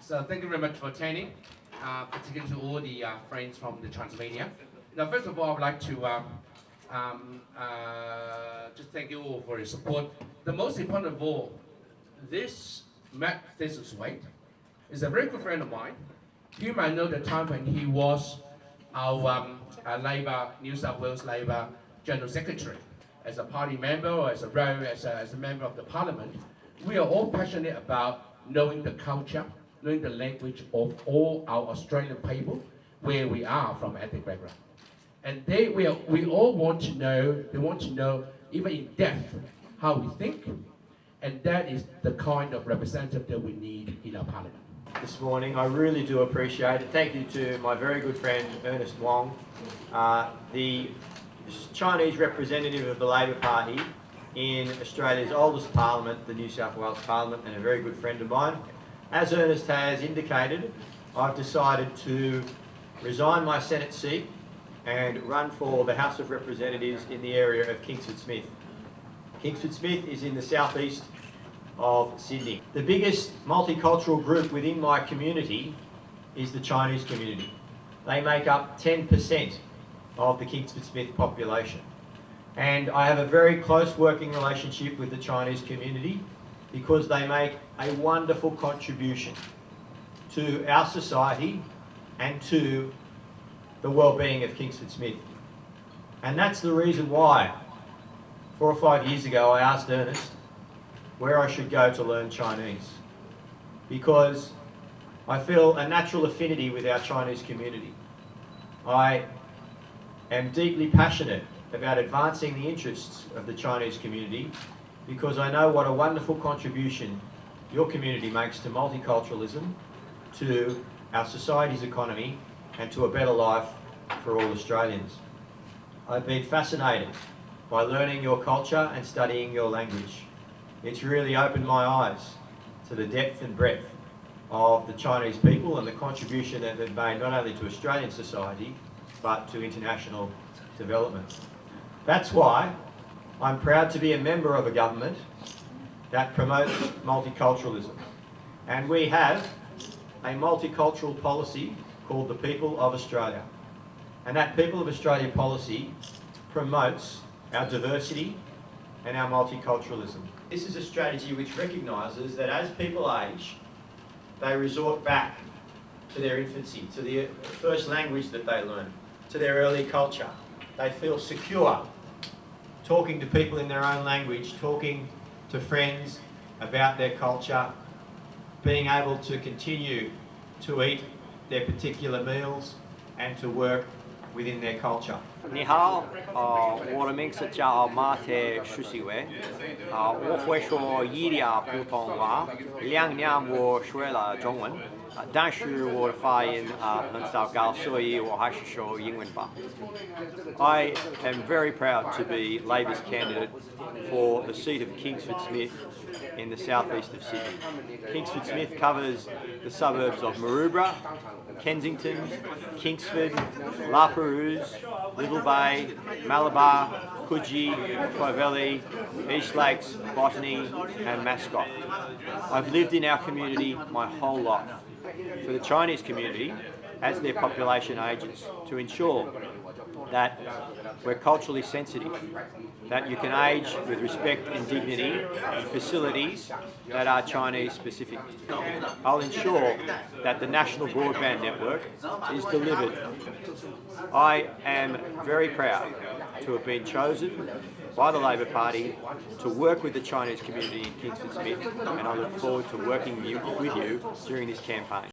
So thank you very much for attending, particularly to all the friends from the Transmedia. Now, first of all, I would like to just thank you all for your support. The most important of all, this Matt Thistlethwaite is a very good friend of mine. You might know the time when he was our New South Wales Labour General Secretary. As a party member or as a member of the Parliament, we are all passionate about knowing the culture, knowing the language of all our Australian people, where we are from ethnic background. And we all want to know, they want to know even in depth how we think, and that is the kind of representative that we need in our Parliament. This morning, I really do appreciate it. Thank you to my very good friend Ernest Wong, the Chinese representative of the Labor Party in Australia's oldest parliament, the New South Wales Parliament, and a very good friend of mine. As Ernest has indicated, I've decided to resign my Senate seat and run for the House of Representatives in the area of Kingsford Smith. Kingsford Smith is in the southeast of Sydney. The biggest multicultural group within my community is the Chinese community. They make up 10% of the Kingsford Smith population. And I have a very close working relationship with the Chinese community because they make a wonderful contribution to our society and to the well-being of Kingsford Smith. And that's the reason why 4 or 5 years ago I asked Ernest where I should go to learn Chinese, because I feel a natural affinity with our Chinese community. I am deeply passionate about advancing the interests of the Chinese community because I know what a wonderful contribution your community makes to multiculturalism, to our society's economy, and to a better life for all Australians. I've been fascinated by learning your culture and studying your language. It's really opened my eyes to the depth and breadth of the Chinese people and the contribution that they've made not only to Australian society, but to international development. That's why I'm proud to be a member of a government that promotes multiculturalism. And we have a multicultural policy called the People of Australia. And that People of Australia policy promotes our diversity and our multiculturalism. This is a strategy which recognises that as people age, they resort back to their infancy, to the first language that they learn, to their early culture. They feel secure talking to people in their own language, talking to friends about their culture, being able to continue to eat their particular meals and to work within their culture. 你好，我的名字叫马特舒西伟，我会说一点普通话，2年我学了中文，但是我的发音很糟糕，所以我还是说英文吧。I am very proud to be Labor's candidate for the seat of Kingsford Smith in the southeast of Sydney. Kingsford Smith covers the suburbs of Maroubra, Kensington, Kingsford, La Perouse, Little Bay, Malabar, Coogee, Clovelly, East Lakes, Botany and Mascot. I've lived in our community my whole life. For the Chinese community, as their population ages, to ensure that we're culturally sensitive, that you can age with respect and dignity in facilities that are Chinese specific. I'll ensure that the national broadband network is delivered. I am very proud to have been chosen by the Labor Party to work with the Chinese community in Kingsford Smith, and I look forward to working with you during this campaign.